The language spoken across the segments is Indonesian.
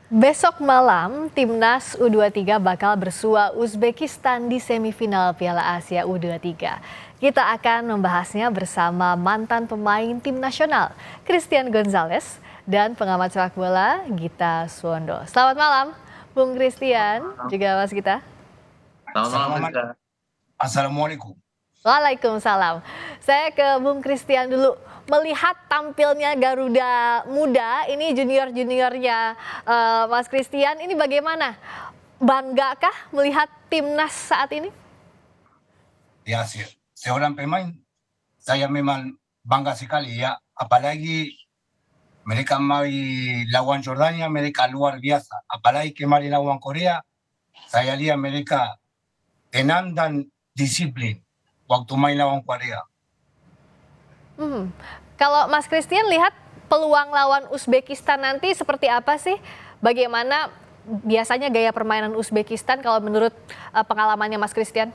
Besok malam, Timnas U23 bakal bersua Uzbekistan di semifinal Piala Asia U23. Kita akan membahasnya bersama mantan pemain tim nasional, Christian Gonzalez, dan pengamat sepak bola, Gita Suwondo. Selamat malam, Bung Christian, juga Mas Gita. Selamat malam. Assalamualaikum. Waalaikumsalam. Saya ke Bung Christian dulu. Melihat tampilnya Garuda Muda, ini junior-juniornya Mas Christian, ini bagaimana? Banggakah melihat timnas saat ini? Ya, seorang pemain, saya memang bangga sekali ya. Apalagi mereka mari lawan Jordania, mereka luar biasa. Apalagi kemarin lawan Korea, saya lihat mereka tenang dan disiplin waktu main lawan Korea. Kalau Mas Christian lihat peluang lawan Uzbekistan nanti seperti apa sih? Bagaimana biasanya gaya permainan Uzbekistan kalau menurut pengalamannya Mas Christian?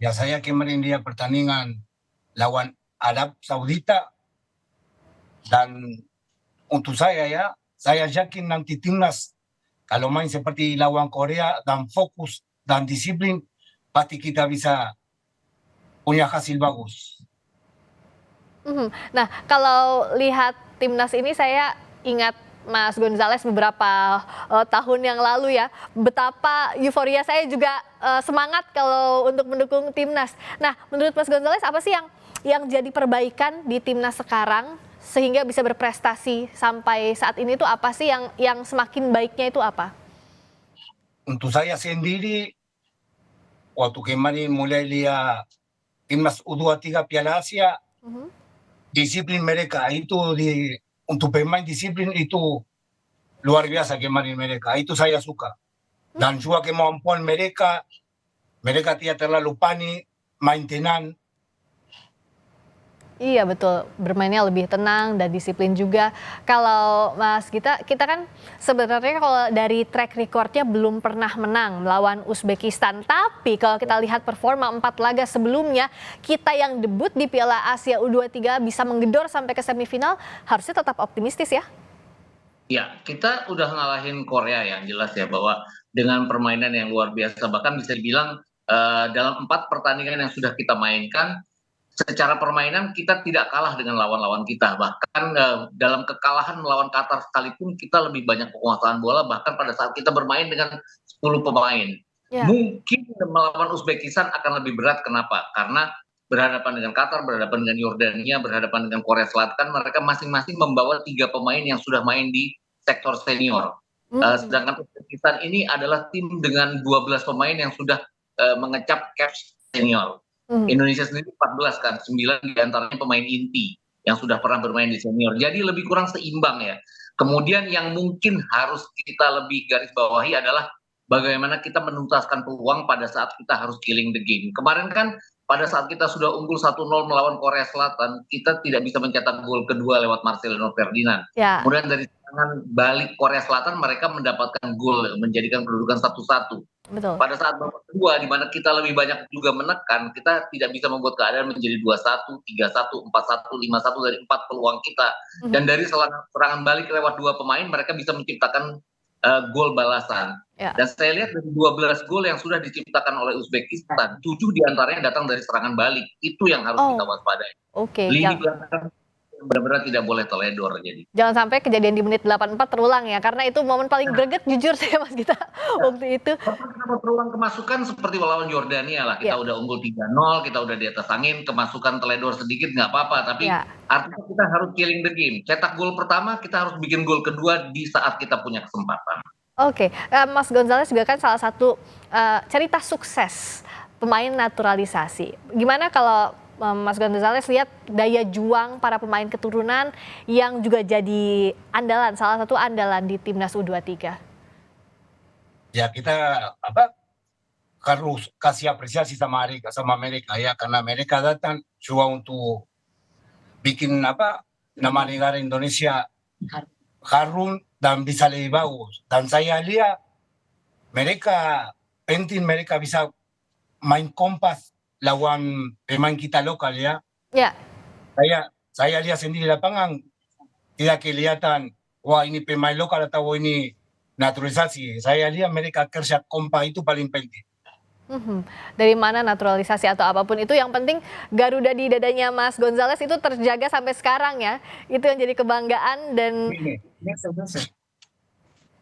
Ya, saya kemarin lihat pertandingan lawan Arab Saudita dan untuk saya ya, saya yakin nanti timnas kalau main seperti lawan Korea dan fokus dan disiplin, pasti kita bisa punya hasil bagus. Nah, kalau lihat timnas ini saya ingat Mas Gonzalez beberapa tahun yang lalu ya, betapa euforia saya juga semangat kalau untuk mendukung timnas. Nah, menurut Mas Gonzalez apa sih yang jadi perbaikan di timnas sekarang sehingga bisa berprestasi sampai saat ini tuh apa sih yang semakin baiknya itu apa? Untuk saya sendiri, waktu kemarin mulai lihat timnas U23 Piala Asia, disiplin mereka itu untuk pemain disiplin itu luar biasa kemarin mereka. Itu saya suka. Dan juga kemampuan mereka tidak terlalu panik, main tenang. Iya betul, bermainnya lebih tenang dan disiplin juga. Kalau Mas Gita, kita kan sebenarnya kalau dari track recordnya belum pernah menang melawan Uzbekistan. Tapi kalau kita lihat performa 4 laga sebelumnya, kita yang debut di Piala Asia U23 bisa menggedor sampai ke semifinal, harusnya tetap optimistis ya? Ya, kita udah ngalahin Korea yang jelas ya, bahwa dengan permainan yang luar biasa, bahkan bisa dibilang dalam 4 pertandingan yang sudah kita mainkan, secara permainan kita tidak kalah dengan lawan-lawan kita. Bahkan dalam kekalahan melawan Qatar sekalipun kita lebih banyak penguasaan bola, bahkan pada saat kita bermain dengan 10 pemain. Ya. Mungkin melawan Uzbekistan akan lebih berat, kenapa? Karena berhadapan dengan Qatar, berhadapan dengan Yordania, berhadapan dengan Korea Selatan, mereka masing-masing membawa 3 pemain yang sudah main di sektor senior. Sedangkan Uzbekistan ini adalah tim dengan 12 pemain yang sudah mengecap caps senior. Indonesia sendiri 14 kan, 9 diantaranya pemain inti yang sudah pernah bermain di senior. Jadi lebih kurang seimbang ya. Kemudian yang mungkin harus kita lebih garis bawahi adalah bagaimana kita menuntaskan peluang pada saat kita harus killing the game. Kemarin kan pada saat kita sudah unggul 1-0 melawan Korea Selatan, kita tidak bisa mencetak gol kedua lewat Marcelino Ferdinand. Ya. Kemudian dari serangan balik Korea Selatan mereka mendapatkan gol, menjadikan kedudukan 1-1. Betul. Pada saat babak kedua di mana kita lebih banyak juga menekan, kita tidak bisa membuat keadaan menjadi 2-1, 3-1, 4-1, 5-1 dari 4 peluang kita. Dan dari serangan balik lewat 2 pemain mereka bisa menciptakan gol balasan. Ya. Dan saya lihat dari 12 gol yang sudah diciptakan oleh Uzbekistan, 7 diantaranya datang dari serangan balik. Itu yang harus kita waspadai. Oke. Lini belakang benar-benar tidak boleh teledor jadi. Jangan sampai kejadian di menit 84 terulang ya, karena itu momen paling greget jujur saya Mas Gita waktu itu. Kalau terulang kemasukan seperti lawan Jordania lah, kita udah unggul 3-0, kita udah di atas angin, kemasukan teledor sedikit nggak apa-apa, tapi artinya kita harus killing the game. Cetak gol pertama, kita harus bikin gol kedua di saat kita punya kesempatan. Oke, Mas Gonzalez juga kan salah satu cerita sukses pemain naturalisasi. Gimana kalau Mas Gonzalez lihat daya juang para pemain keturunan yang juga jadi andalan, salah satu andalan di timnas U23? Ya, kita harus kasih apresiasi sama mereka ya, karena mereka datang cuma untuk bikin nama negara Indonesia harum dan bisa lebih bagus. Dan saya lihat mereka penting mereka bisa main kompas lawan pemain kita lokal ya. Ya. Saya lihat sendiri lapangan tidak kelihatan wah ini pemain lokal atau ini naturalisasi. Saya lihat mereka kerja kompak itu paling penting. Dari mana naturalisasi atau apapun itu, yang penting Garuda di dadanya Mas Gonzales itu terjaga sampai sekarang ya. Itu yang jadi kebanggaan dan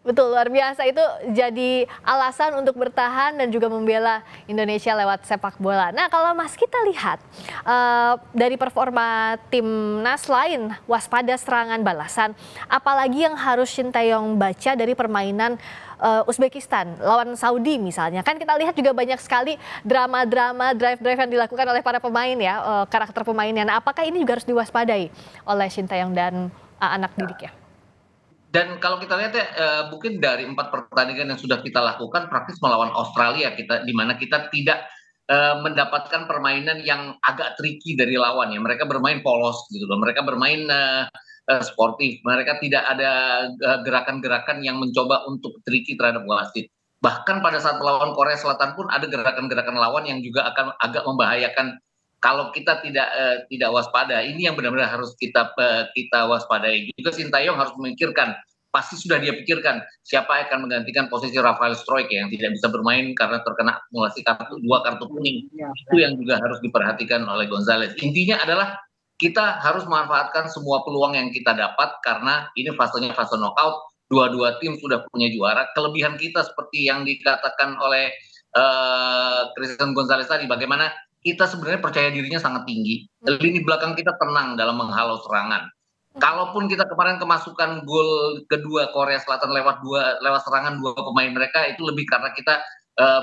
betul, luar biasa. Itu jadi alasan untuk bertahan dan juga membela Indonesia lewat sepak bola. Nah, kalau Mas kita lihat dari performa timnas lain, waspada serangan balasan. Apalagi yang harus Shin Tae-yong baca dari permainan Uzbekistan lawan Saudi misalnya. Kan kita lihat juga banyak sekali drama-drama, drive-drive yang dilakukan oleh para pemain ya, karakter pemainnya. Nah, apakah ini juga harus diwaspadai oleh Shin Tae-yong dan anak didiknya? Dan kalau kita lihat ya, mungkin dari 4 pertandingan yang sudah kita lakukan praktis melawan Australia di mana kita tidak mendapatkan permainan yang agak tricky dari lawan ya. Mereka bermain polos gitu loh. Mereka bermain sportif. Mereka tidak ada gerakan-gerakan yang mencoba untuk tricky terhadap wasit. Bahkan pada saat melawan Korea Selatan pun ada gerakan-gerakan lawan yang juga akan agak membahayakan kalau kita tidak waspada. Ini yang benar-benar harus kita waspadai. Juga Sintayong harus memikirkan, pasti sudah dia pikirkan siapa akan menggantikan posisi Rafael Struijk yang tidak bisa bermain karena terkena akumulasi dua kartu kuning. Itu yang juga harus diperhatikan oleh Gonzales. Intinya adalah kita harus memanfaatkan semua peluang yang kita dapat karena ini fasenya fase knockout. Dua-dua tim sudah punya juara. Kelebihan kita seperti yang dikatakan oleh Christian Gonzalez tadi, bagaimana kita sebenarnya percaya dirinya sangat tinggi. Lini belakang kita tenang dalam menghalau serangan. Kalaupun kita kemarin kemasukan gol kedua Korea Selatan lewat serangan dua pemain mereka, itu lebih karena kita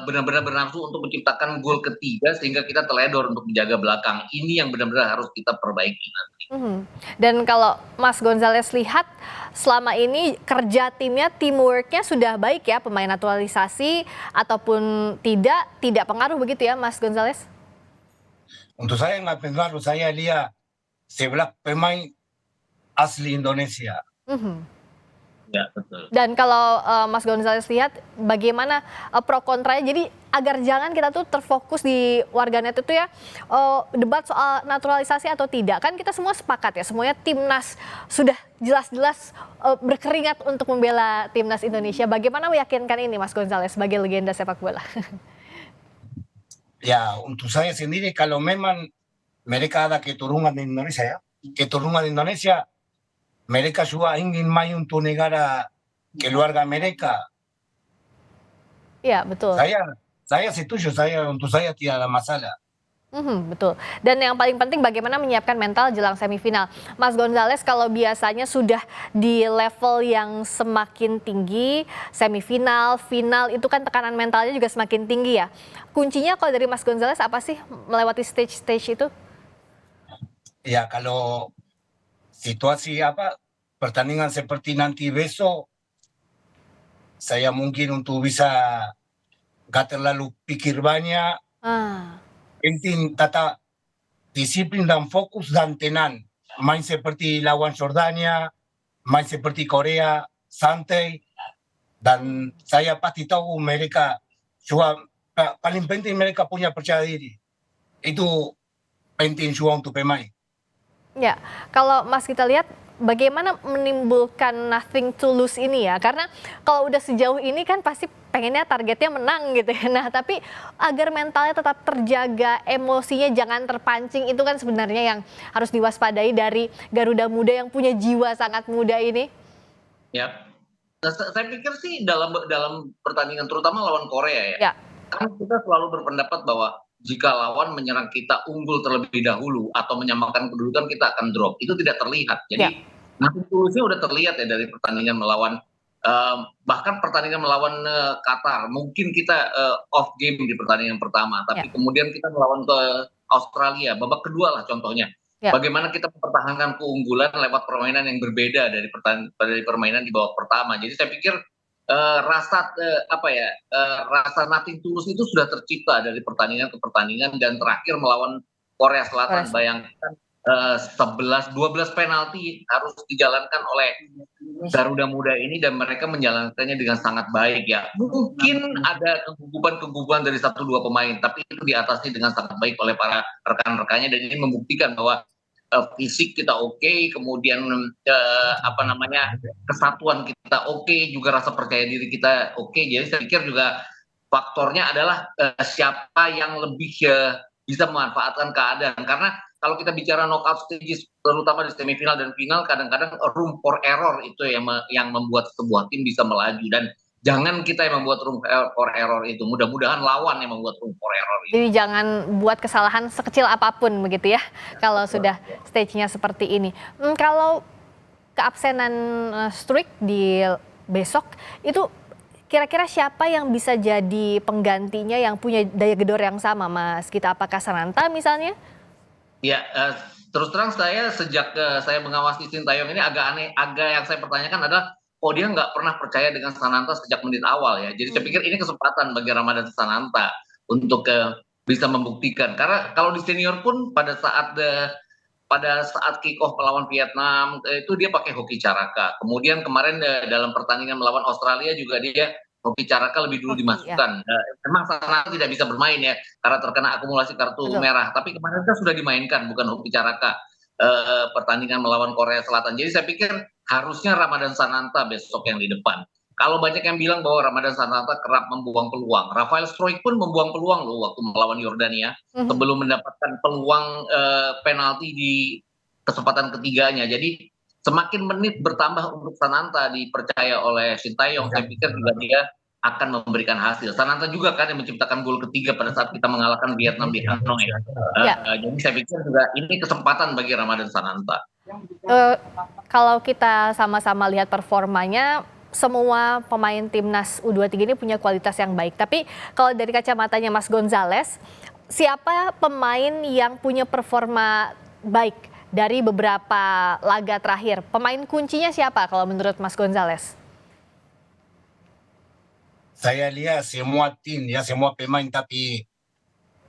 benar-benar bernafsu untuk menciptakan gol ketiga sehingga kita teledor untuk menjaga belakang. Ini yang benar-benar harus kita perbaiki nanti. Dan kalau Mas Gonzales lihat selama ini kerja timnya, teamworknya sudah baik ya, pemain naturalisasi ataupun tidak pengaruh begitu ya Mas Gonzales? Untuk saya nggak pengaruh, saya lihat 11 pemain asli Indonesia. Ya, betul. Dan kalau Mas Gonzales lihat bagaimana pro kontranya, jadi agar jangan kita tuh terfokus di warganet itu ya, debat soal naturalisasi atau tidak. Kan kita semua sepakat ya, semuanya timnas sudah jelas-jelas berkeringat untuk membela timnas Indonesia. Bagaimana meyakinkan ini Mas Gonzales sebagai legenda sepak bola? Ya, untuk saya sendiri kalau memang mereka ada keturunan di Indonesia ya, mereka juga ingin maju untuk negara keluarga mereka. Iya, betul. Saya setuju, untuk saya tidak ada masalah. Betul. Dan yang paling penting bagaimana menyiapkan mental jelang semifinal. Mas Gonzales, kalau biasanya sudah di level yang semakin tinggi, semifinal, final, itu kan tekanan mentalnya juga semakin tinggi ya. Kuncinya kalau dari Mas Gonzales apa sih melewati stage-stage itu? Ya, kalau situasi pertandingan seperti nanti besok, saya mungkin untuk bisa gak terlalu pikir banyak, penting tetap disiplin dan fokus dan tenang. Main seperti lawan Jordania, main seperti Korea, santai, dan saya pasti tahu mereka juga paling penting mereka punya percaya diri. Itu penting juga untuk pemain. Ya, kalau Mas kita lihat bagaimana menimbulkan nothing to lose ini ya, karena kalau udah sejauh ini kan pasti pengennya targetnya menang gitu ya. Nah, tapi agar mentalnya tetap terjaga, emosinya jangan terpancing, itu kan sebenarnya yang harus diwaspadai dari Garuda Muda yang punya jiwa sangat muda ini. Ya, saya pikir sih dalam pertandingan terutama lawan Korea ya, kan kita selalu berpendapat bahwa jika lawan menyerang kita unggul terlebih dahulu atau menyamakan kedudukan, kita akan drop. Itu tidak terlihat. Jadi nanti tulusnya udah terlihat ya dari pertandingan melawan bahkan pertandingan melawan Qatar. Mungkin kita off game di pertandingan pertama, tapi kemudian kita melawan ke Australia babak kedua lah contohnya. Bagaimana kita mempertahankan keunggulan lewat permainan yang berbeda dari permainan di babak pertama. Jadi saya pikir rasa nothing tulus itu sudah tercipta dari pertandingan ke pertandingan, dan terakhir melawan Korea Selatan, bayangkan 12 penalti harus dijalankan oleh Garuda Muda ini dan mereka menjalankannya dengan sangat baik ya. Mungkin ada kegugupan dari 1-2 pemain, tapi itu diatasi dengan sangat baik oleh para rekan-rekannya, dan ini membuktikan bahwa fisik kita oke, kemudian apa namanya kesatuan kita oke, juga rasa percaya diri kita oke. Jadi saya pikir juga faktornya adalah siapa yang lebih bisa memanfaatkan keadaan. Karena kalau kita bicara knockout stages, terutama di semifinal dan final, kadang-kadang room for error itu yang membuat sebuah tim bisa melaju. Dan jangan kita yang membuat room for error itu. Mudah-mudahan lawan yang membuat room for error itu. Jadi jangan buat kesalahan sekecil apapun begitu ya, kalau sudah stage-nya seperti ini. Kalau keabsenan Struijk di besok, itu kira-kira siapa yang bisa jadi penggantinya yang punya daya gedor yang sama, Mas Gita? Apakah Sananta misalnya? Ya, terus terang saya sejak saya mengawasi Sintayong ini agak aneh, yang saya pertanyakan adalah kok dia nggak pernah percaya dengan Sananta sejak menit awal ya. Jadi saya pikir ini kesempatan bagi Ramadan Sananta untuk bisa membuktikan. Karena kalau di senior pun pada saat kick off melawan Vietnam itu dia pakai Hoki Caraka. Kemudian kemarin dalam pertandingan melawan Australia juga dia Hoki Caraka lebih dulu Hoki, dimasukkan. Memang Sananta tidak bisa bermain ya karena terkena akumulasi kartu Betul. merah. Tapi kemarin kan sudah dimainkan bukan Hoki Caraka pertandingan melawan Korea Selatan. Jadi saya pikir harusnya Ramadan Sananta besok yang di depan. Kalau banyak yang bilang bahwa Ramadan Sananta kerap membuang peluang, Rafael Struijk pun membuang peluang loh waktu melawan Yordania sebelum mendapatkan peluang penalti di kesempatan ketiganya. Jadi semakin menit bertambah untuk Sananta dipercaya oleh Sintayong, saya pikir juga dia akan memberikan hasil. Sananta juga kan yang menciptakan gol ketiga pada saat kita mengalahkan Vietnam di Hanoi. Jadi saya pikir juga ini kesempatan bagi Ramadan Sananta. Kalau kita sama-sama lihat performanya, semua pemain timnas U23 ini punya kualitas yang baik. Tapi kalau dari kacamatanya Mas Gonzalez, siapa pemain yang punya performa baik dari beberapa laga terakhir? Pemain kuncinya siapa kalau menurut Mas Gonzalez? Saya lihat semua tim ya, semua pemain, tapi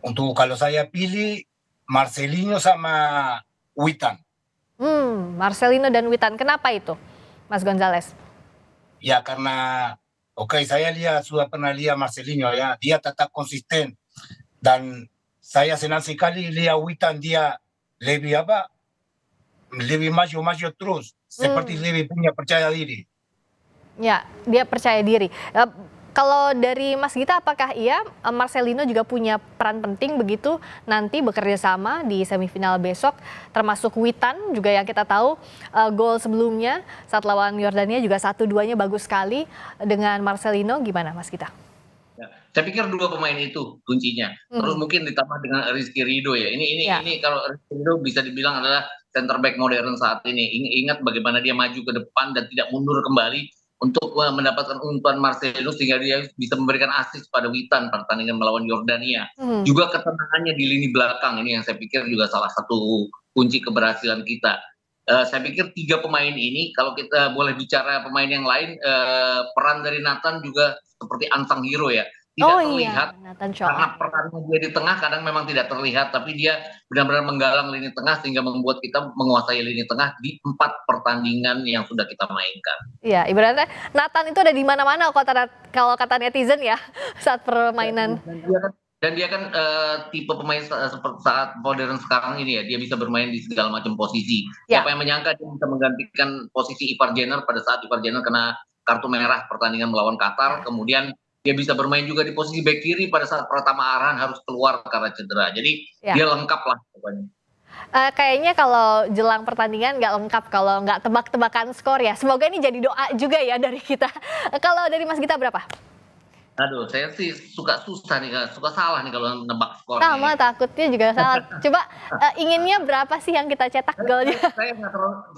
untuk kalau saya pilih Marcelinho sama Witan. Marcelino dan Witan, kenapa itu, Mas Gonzalez? Ya karena saya lihat sudah pernah lihat Marcelinho ya, dia tetap konsisten dan saya senang sekali lihat Witan, dia lebih maju terus, seperti lebih punya percaya diri. Ya, dia percaya diri. Kalau dari Mas Gita, apakah Marcelino juga punya peran penting begitu nanti bekerja sama di semifinal besok, termasuk Witan juga yang kita tahu gol sebelumnya saat lawan Yordania juga 1-2-nya bagus sekali dengan Marcelino. Gimana Mas Gita? Ya, saya pikir dua pemain itu kuncinya. Terus mungkin ditambah dengan Rizky Ridho ya. Ini kalau Rizky Ridho bisa dibilang adalah center back modern saat ini. Ingat bagaimana dia maju ke depan dan tidak mundur kembali untuk mendapatkan umpan Marcelo sehingga dia bisa memberikan assist pada Witan pertandingan melawan Yordania. Juga ketenangannya di lini belakang ini yang saya pikir juga salah satu kunci keberhasilan kita. Saya pikir tiga pemain ini, kalau kita boleh bicara pemain yang lain, peran dari Nathan juga seperti unsung hero ya. Tidak terlihat karena perannya dia di tengah kadang memang tidak terlihat, tapi dia benar-benar menggalang lini tengah sehingga membuat kita menguasai lini tengah di 4 pertandingan yang sudah kita mainkan. Iya, ibaratnya Nathan itu ada di mana-mana kalau kata netizen ya saat permainan. Dan dia kan tipe pemain seperti saat modern sekarang ini ya, dia bisa bermain di segala macam posisi. Siapa yang menyangka dia bisa menggantikan posisi Ivar Jenner pada saat Ivar Jenner kena kartu merah pertandingan melawan Qatar, kemudian dia bisa bermain juga di posisi bek kiri pada saat Pratama Arhan harus keluar karena cedera. Jadi dia lengkap lah pokoknya. Kayaknya kalau jelang pertandingan nggak lengkap kalau nggak tebak-tebakan skor ya. Semoga ini jadi doa juga ya dari kita. Kalau dari Mas Gita berapa? Aduh, saya sih suka salah nih kalau nebak skor. Sama, takutnya juga salah. Coba inginnya berapa sih yang kita cetak golnya?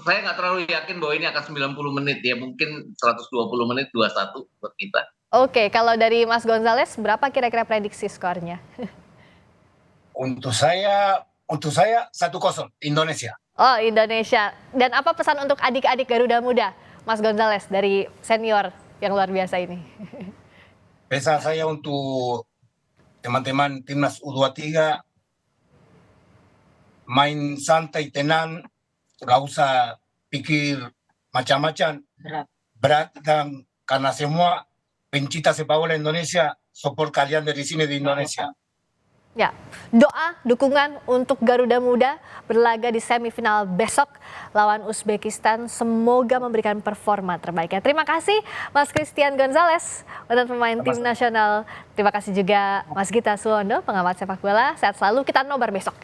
Saya nggak terlalu yakin bahwa ini akan 90 menit ya. Mungkin 120 menit 2-1 buat kita. Oke, kalau dari Mas Gonzalez berapa kira-kira prediksi skornya? Untuk saya 1-0 Indonesia. Oh, Indonesia. Dan apa pesan untuk adik-adik Garuda Muda, Mas Gonzalez dari senior yang luar biasa ini? Pesan saya untuk teman-teman timnas U23, main santai, tenang, nggak usah pikir macam-macam berat, dan karena semua pencinta sepak bola Indonesia support kalian dari sini di Indonesia. Ya, doa, dukungan untuk Garuda Muda berlaga di semifinal besok lawan Uzbekistan. Semoga memberikan performa terbaiknya. Terima kasih Mas Christian Gonzalez, mantan pemain tim nasional. Terima kasih juga Mas Gita Suwondo, pengamat sepak bola. Sehat selalu, kita nobar besok.